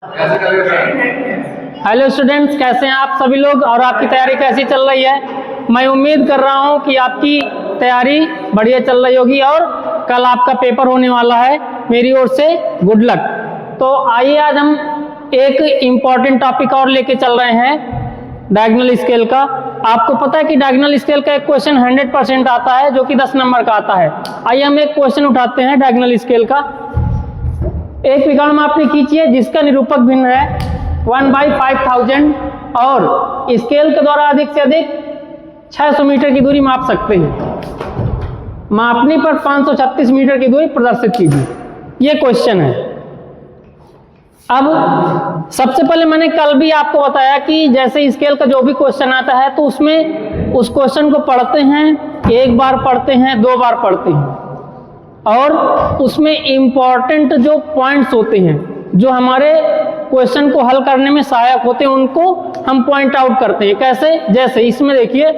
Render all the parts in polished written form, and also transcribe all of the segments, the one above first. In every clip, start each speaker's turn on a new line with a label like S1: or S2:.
S1: Hello students, कैसे हैं आप सभी लोग और आपकी तैयारी कैसी चल रही है। मैं उम्मीद कर रहा हूं कि आपकी तैयारी बढ़िया चल रही होगी और कल आपका पेपर होने वाला है। मेरी ओर से गुड लक। तो आइए आज हम एक इम्पॉर्टेंट टॉपिक और लेके चल रहे हैं, डायगोनल स्केल का। आपको पता है कि डायगोनल स्केल का एक क्वेश्चन 100% आता है जो कि 10 नंबर का आता है। आइए हम एक क्वेश्चन उठाते हैं डायगोनल स्केल का। एक विकर्ण मापनी खींचिए जिसका निरूपक भिन्न है 1/5000 और स्केल के द्वारा अधिक से अधिक 600 मीटर की दूरी माप सकते हैं। मापनी पर 536 मीटर की दूरी प्रदर्शित कीजिए। ये क्वेश्चन है। अब सबसे पहले मैंने कल भी आपको बताया कि जैसे स्केल का जो भी क्वेश्चन आता है तो उसमें उस क्वेश्चन को पढ़ते हैं, एक बार पढ़ते हैं, 2 बार पढ़ते हैं और उसमें इम्पॉर्टेंट जो पॉइंट्स होते हैं जो हमारे क्वेश्चन को हल करने में सहायक होते हैं उनको हम पॉइंट आउट करते हैं। कैसे? जैसे इसमें देखिए,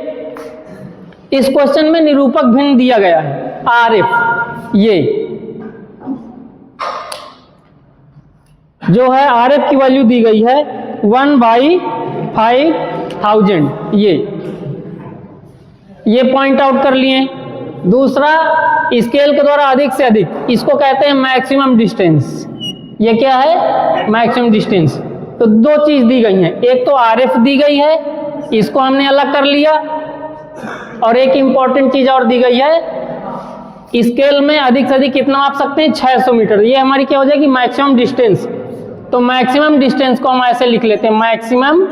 S1: इस क्वेश्चन में निरूपक भिन्न दिया गया है RF। ये जो है RF की वैल्यू दी गई है 1/5000। ये पॉइंट आउट कर लिए। दूसरा, स्केल के द्वारा अधिक से अधिक, इसको कहते हैं मैक्सिमम डिस्टेंस। ये क्या है? Maximum distance. तो 2 चीज दी गई हैं, एक तो RF दी गई है, इसको हमने अलग कर लिया, और एक इंपॉर्टेंट चीज और दी गई है, स्केल में अधिक से अधिक कितना माप सकते हैं? 600 मीटर। ये हमारी क्या हो जाएगी? Maximum distance. तो मैक्सिमम डिस्टेंस को हम ऐसे लिख लेते हैं, मैक्सिमम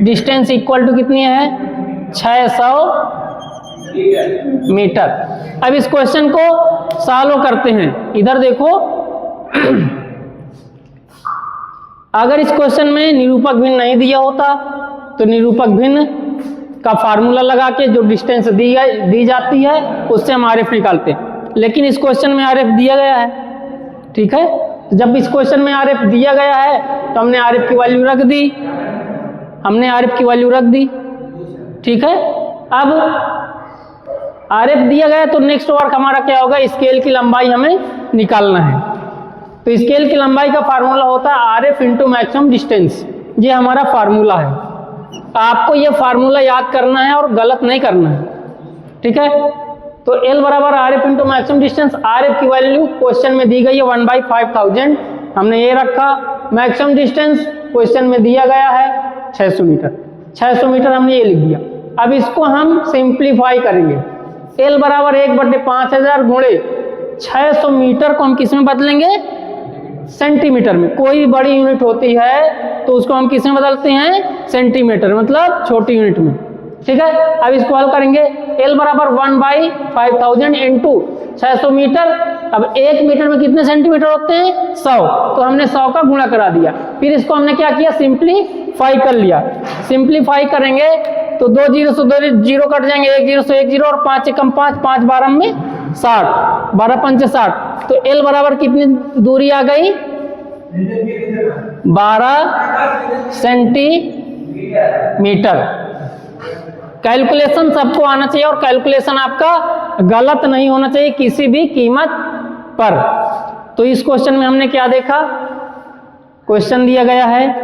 S1: डिस्टेंस इक्वल टू कितनी है? 600 मीटर। अब इस क्वेश्चन को सॉल्व करते हैं। इधर देखो, अगर इस क्वेश्चन में निरूपक भिन्न नहीं दिया होता तो निरूपक भिन्न का फार्मूला लगा के जो डिस्टेंस दी जाती है उससे हम RF निकालते हैं। लेकिन इस क्वेश्चन में RF दिया गया है, ठीक है। तो जब इस क्वेश्चन में RF दिया गया है तो हमने RF की वैल्यू रख दी, ठीक है। अब RF दिया गया तो नेक्स्ट वर्क हमारा क्या होगा? स्केल की लंबाई हमें निकालना है। तो स्केल की लंबाई का फार्मूला होता है RF इंटू मैक्सिमम डिस्टेंस। ये हमारा फार्मूला है। आपको ये फार्मूला याद करना है और गलत नहीं करना है, ठीक है। तो L बराबर RF into maximum distance. RF की वैल्यू क्वेश्चन में दी गई है 1/5000, हमने ये रखा। मैक्सिमम डिस्टेंस क्वेश्चन में दिया गया है 600 मीटर। 600 मीटर हमने ये लिख दिया। अब इसको हम सिंप्लीफाई करेंगे। L बराबर 1/5000 गुणे 600 मीटर को हम किस में बदलेंगे? सेंटीमीटर में। कोई बड़ी यूनिट होती है तो उसको हम किस में बदलते हैं? सेंटीमीटर, मतलब छोटी यूनिट में, ठीक है। अब इसको हल करेंगे। L बराबर 1/5000 इंटू 600 मीटर। अब 1 मीटर में कितने सेंटीमीटर होते हैं? 100। तो हमने 100 का गुणा करा दिया। फिर इसको हमने क्या किया? सिंप्लीफाई कर लिया। सिंप्लीफाई करेंगे तो 2 जीरो से 2 जीरो कट जाएंगे, 1 जीरो से 1 जीरो और 5 एकम 5, 5 12 में 60, 12 पंचे 60। तो L बराबर कितनी दूरी आ गई? 12 सेंटीमीटर। कैलकुलेशन सबको आना चाहिए और कैलकुलेशन आपका गलत नहीं होना चाहिए किसी भी कीमत पर। तो इस क्वेश्चन में हमने क्या देखा? क्वेश्चन दिया गया है,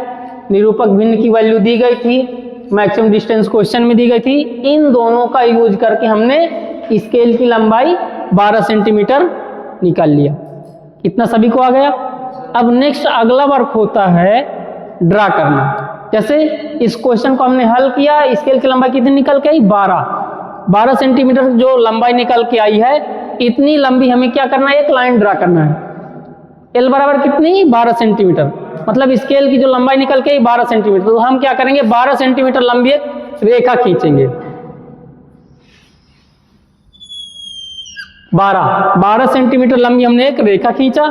S1: निरूपक भिन्न की वैल्यू दी गई थी, मैक्सिमम डिस्टेंस क्वेश्चन में दी गई थी। इन दोनों का यूज करके हमने स्केल की लंबाई 12 सेंटीमीटर निकाल लिया। इतना सभी को आ गया। अब नेक्स्ट अगला वर्क होता है ड्रा करना। जैसे इस क्वेश्चन को हमने हल किया, स्केल की लंबाई कितनी निकल के आई? 12 सेंटीमीटर जो लंबाई निकल के आई है, इतनी लंबी हमें क्या करना है? एक लाइन ड्रा करना है। L बराबर कितनी? 12 सेंटीमीटर। मतलब स्केल की जो लंबाई निकल के आई 12 सेंटीमीटर। तो हम क्या करेंगे? 12 सेंटीमीटर लंबी एक रेखा खींचेंगे। 12 सेंटीमीटर लंबी हमने एक रेखा खींचा।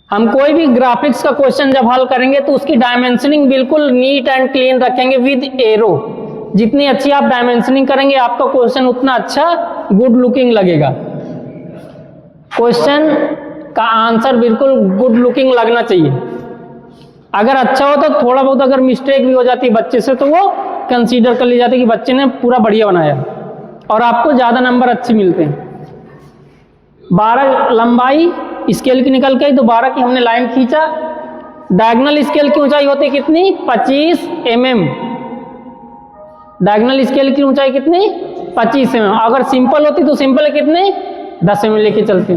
S1: हम कोई भी ग्राफिक्स का क्वेश्चन जब हल करेंगे तो उसकी डायमेंशनिंग बिल्कुल नीट एंड क्लीन रखेंगे विद एरो। जितनी अच्छी आप डायमेंशनिंग करेंगे आपका क्वेश्चन उतना अच्छा गुड लुकिंग लगेगा। क्वेश्चन का आंसर बिल्कुल गुड लुकिंग लगना चाहिए। अगर अच्छा हो तो थोड़ा बहुत अगर मिस्टेक भी हो जाती है बच्चे से तो वो कंसीडर कर ली जाती है कि बच्चे ने पूरा बढ़िया बनाया और आपको ज़्यादा नंबर अच्छे मिलते हैं। 12 लंबाई स्केल की निकल के आई तो 12 की हमने लाइन खींचा। डायगोनल स्केल की ऊंचाई होती है कितनी? 25 mm। डायगोनल स्केल की ऊंचाई कितनी? 25 mm। अगर सिंपल होती तो सिंपल कितने? 10 mm लेके चलते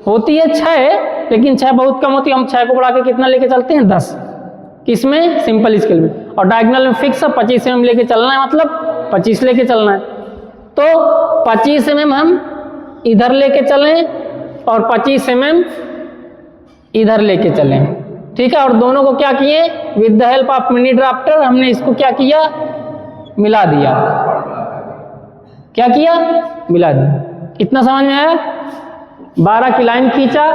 S1: होती है 6, लेकिन 6 बहुत कम होती है, हम 6 को बढ़ा के कितना लेके चलते हैं? 10। किसमें? सिंपल स्केल में। और डायगोनल में फिक्स 25 mm लेके चलना है, मतलब 25 लेके चलना है। तो 25 mm हम इधर लेके चलें और 25 mm इधर लेके चलें, ठीक है। और दोनों को क्या किए? With the help of mini drafter हमने इसको क्या किया? मिला दिया। क्या किया? मिला दिया। इतना समझ में आया? 12 की लाइन खींचा,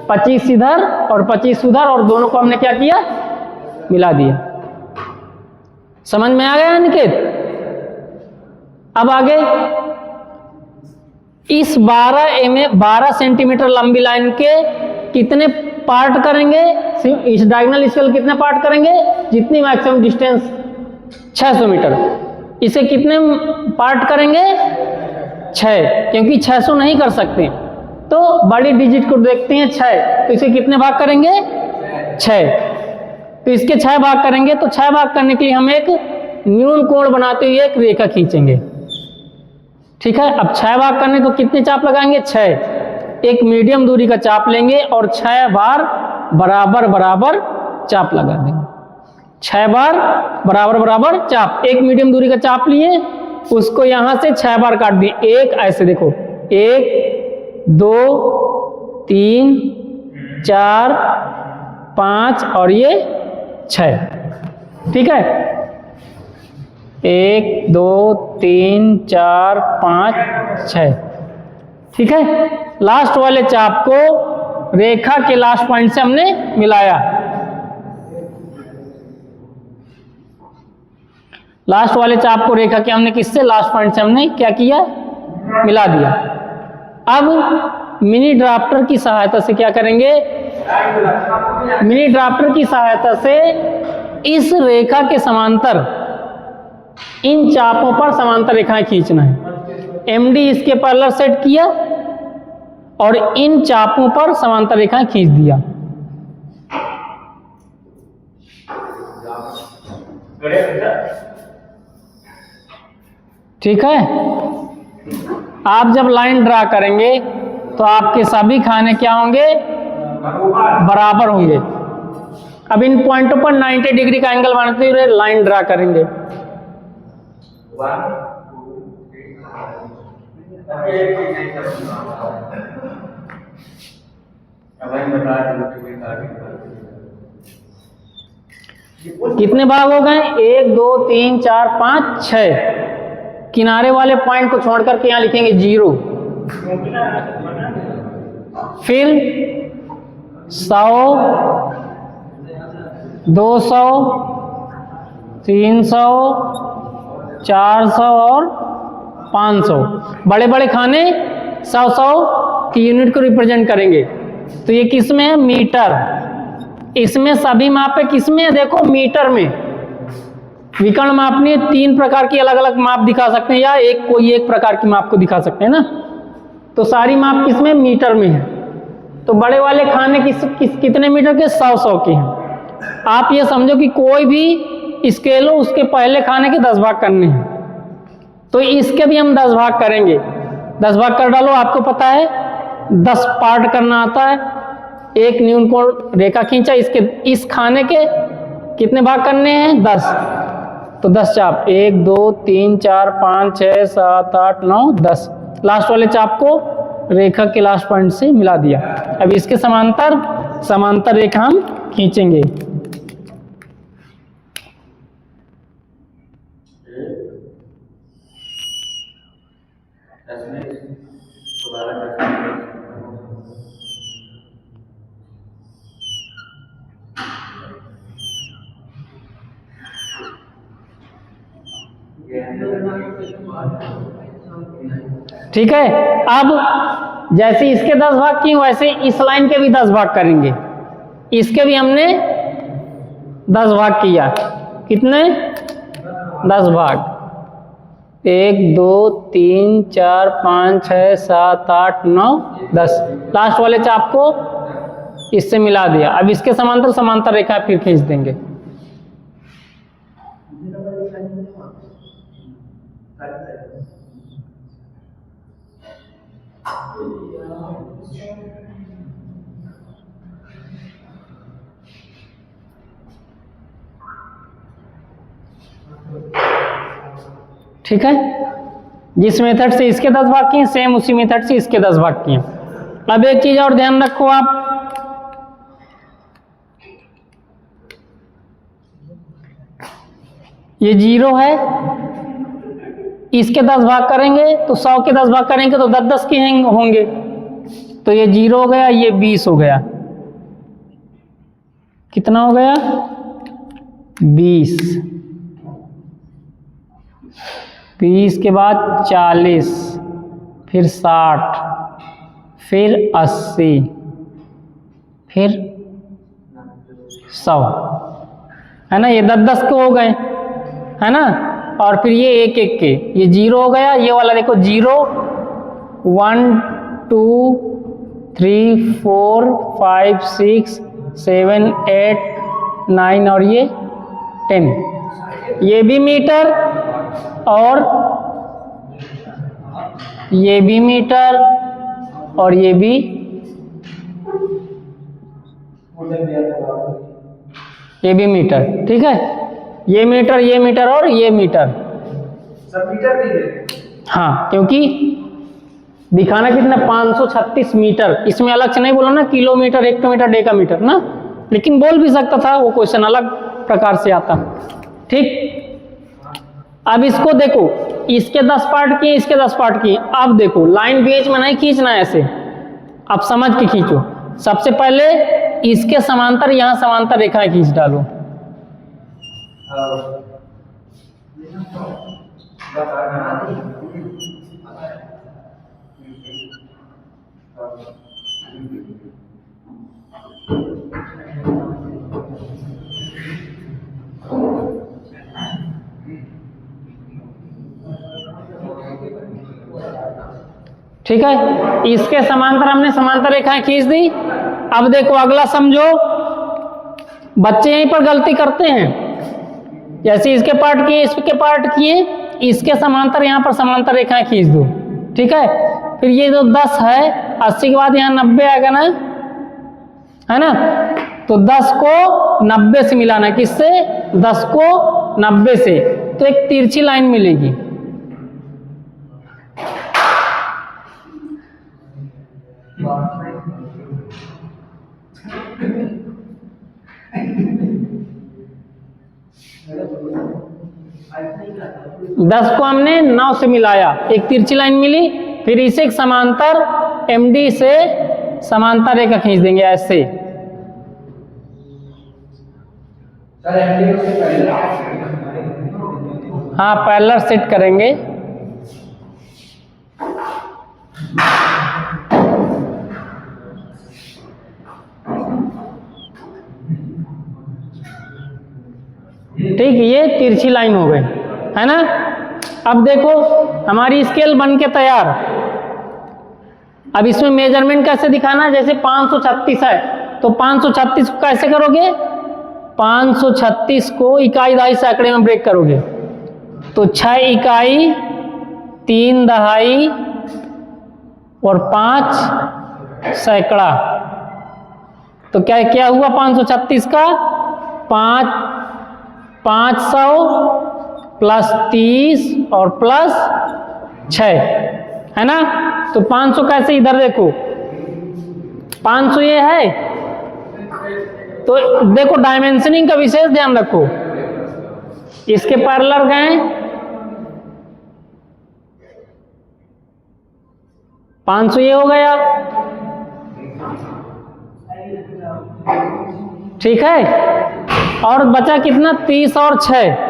S1: 25 इधर और 25 उधर, और दोनों को हमने क्या किया? मिला दिया। समझ में आ गया अनिकेत? अब आगे इस 12 सेंटीमीटर लंबी लाइन के कितने पार्ट करेंगे? इस डायगोनल स्केल कितने पार्ट करेंगे? जितनी मैक्सिमम डिस्टेंस 600 मीटर, इसे कितने पार्ट करेंगे? 6, क्योंकि 600 नहीं कर सकते तो बड़ी डिजिट को देखते हैं 6, तो इसे कितने भाग करेंगे? 6। तो इसके 6 भाग करेंगे, तो 6 भाग करने के लिए हम एक न्यून कोण बनाते हुए एक रेखा खींचेंगे, ठीक है। अब 6 भाग करने को कितने चाप लगाएंगे? 6। एक मीडियम दूरी का चाप लेंगे और 6 बार बराबर बराबर चाप लगा देंगे। 6 बार बराबर बराबर चाप, एक मीडियम दूरी का चाप लिए, उसको यहां से 6 बार काट दिए। एक ऐसे देखो, 1 2 3 4 5 और ये 6, ठीक है। 1 2 3 4 5 6, ठीक है। लास्ट वाले चाप को रेखा के लास्ट पॉइंट से हमने मिलाया। लास्ट वाले चाप को रेखा के हमने किससे? लास्ट पॉइंट से हमने क्या किया? मिला दिया। अब मिनी ड्राफ्टर की सहायता से क्या करेंगे? मिनी ड्राफ्टर की सहायता से इस रेखा के समांतर इन चापों पर समांतर रेखाएं खींचना है। एमडी इसके पैरेलल सेट किया और इन चापों पर समांतर रेखाएं खींच दिया। ठीक है। आप जब लाइन ड्रा करेंगे तो आपके सभी खाने क्या होंगे? बराबर होंगे। अब इन पॉइंटों पर 90 डिग्री का एंगल बनाते हुए लाइन ड्रा करेंगे। कितने भाग हो गए? 1 2 3 4 5 6। किनारे वाले पॉइंट को छोड़ करके यहां लिखेंगे 0। फिर 100 200 300 400 और 500। बड़े बड़े खाने 100 की यूनिट को रिप्रेजेंट करेंगे। तो ये किस में है? मीटर। इसमें सभी मापे किस में है? देखो मीटर में। विकर्ण मापनी 3 प्रकार की अलग अलग माप दिखा सकते हैं, या कोई एक प्रकार की माप को दिखा सकते हैं ना। तो सारी माप किस में? मीटर में है। तो बड़े वाले खाने कितने मीटर के? 100 के हैं। आप ये समझो कि कोई भी स्केल हो, उसके पहले खाने के 10 भाग करने हैं, तो इसके भी हम 10 भाग करेंगे। 10 भाग कर डालो। आपको पता है 10 पार्ट करना आता है। एक न्यून कोण रेखा खींचा, इस खाने के कितने भाग करने हैं? 10। तो 10 चाप, 1 2 3 4 5 6 7 8 9 10। लास्ट वाले चाप को रेखा के लास्ट पॉइंट से मिला दिया। अब इसके समांतर रेखा हम खींचेंगे। ठीक है। अब जैसे इसके 10 भाग किए, वैसे इस लाइन के भी 10 भाग करेंगे। इसके भी हमने 10 भाग किया। कितने? 10 भाग। 1 2 3 4 5 6 7 8 9 10, लास्ट वाले चाप को इससे मिला दिया। अब इसके समांतर समांतर रेखा फिर खींच देंगे। ठीक है, जिस मेथड से इसके 10 भाग किए सेम उसी मेथड से इसके 10 भाग किए। अब एक चीज और ध्यान रखो आप, ये 0 है, इसके 10 भाग करेंगे तो 100 के 10 भाग करेंगे तो 10-10 के होंगे, तो ये 0 हो गया, ये 20 हो गया। कितना हो गया? 20। 20 के बाद 40, फिर 60, फिर 80, फिर 100, है ना। ये 10-10 के हो गए, है ना। और फिर ये 1-1 के, ये 0 हो गया, ये वाला देखो 0 1 2 3 4 5 6 7 8 9 और ये 10, ये भी मीटर और ये भी मीटर और ये भी मीटर। ठीक है, ये मीटर और ये मीटर, सब मीटर दिए। हाँ, क्योंकि दिखाना कितना 536 मीटर, इसमें अलग से नहीं बोला ना किलोमीटर, हेक्टोमीटर, डेकामीटर ना, लेकिन बोल भी सकता था, वो क्वेश्चन अलग प्रकार से आता। ठीक, अब इसको देखो, इसके 10 पार्ट किए, इसके 10 पार्ट किए। अब देखो लाइन बीच में नहीं खींचना है ऐसे, अब समझ के खींचो। सबसे पहले इसके समांतर यहां समांतर रेखाएं खींच डालो। ठीक है, इसके समांतर हमने समांतर रेखाएं खींच दी। अब देखो अगला समझो, बच्चे यहीं पर गलती करते हैं, जैसे इसके पार्ट किए, इसके पार्ट किए, इसके समांतर यहां पर समांतर रेखाएं खींच दो। ठीक है, फिर ये जो 10 है, 80 के बाद यहाँ 90 आएगा ना, है ना, तो 10 को 90 से मिलाना है। किससे? 10 को 90 से, तो एक तिरछी लाइन मिलेगी। दस को हमने 9 से मिलाया, एक तिरछी लाइन मिली, फिर इसे एक समांतर MD से समांतर रेखा खींच देंगे ऐसे। हाँ, पैरेलल सेट करेंगे। ठीक, ये तिरछी लाइन हो गई, है ना। अब देखो हमारी स्केल बन के तैयार। अब इसमें मेजरमेंट कैसे दिखाना, जैसे 536 है तो 536 को कैसे करोगे, 536 को इकाई दहाई सैकड़े में ब्रेक करोगे, तो 6 इकाई 3 दहाई और 5 सैकड़ा, तो क्या क्या हुआ 536 का 500 प्लस 30 और प्लस 6, है ना। तो 500 कैसे, इधर देखो 500 ये है, तो देखो डायमेंशनिंग का विशेष ध्यान रखो, इसके पैरेलल गए 500 ये हो गया, ठीक है। और बचा कितना 30 और 6,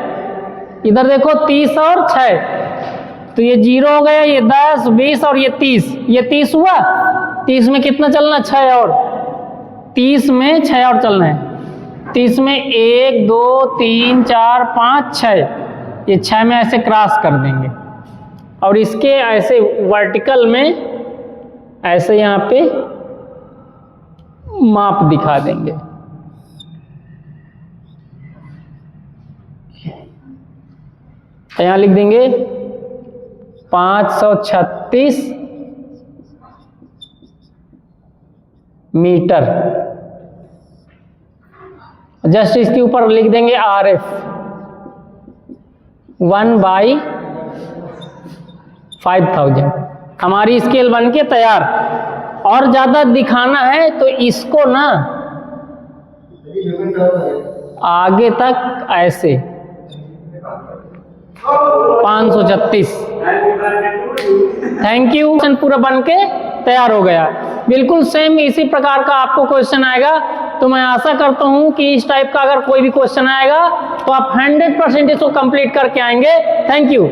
S1: इधर देखो 30 और 6, तो ये 0 हो गया, ये 10 20 और ये 30, ये 30 हुआ। 30 में कितना चलना, 6 और 30 में 6 और चलना है। 30 में 1 2 3 4 5 6, ये 6 में ऐसे क्रॉस कर देंगे, और इसके ऐसे वर्टिकल में ऐसे यहाँ पे माप दिखा देंगे। यहाँ लिख देंगे 536 मीटर। जस्ट इसके ऊपर लिख देंगे RF 1/5000। हमारी स्केल बन के तैयार। और ज्यादा दिखाना है तो इसको ना आगे तक ऐसे 536। Thank you. पूरा बन के तैयार हो गया। बिल्कुल सेम इसी प्रकार का आपको क्वेश्चन आएगा। तो मैं आशा करता हूं कि इस टाइप का अगर कोई भी क्वेश्चन आएगा तो आप 100% इसको कंप्लीट करके आएंगे। Thank you.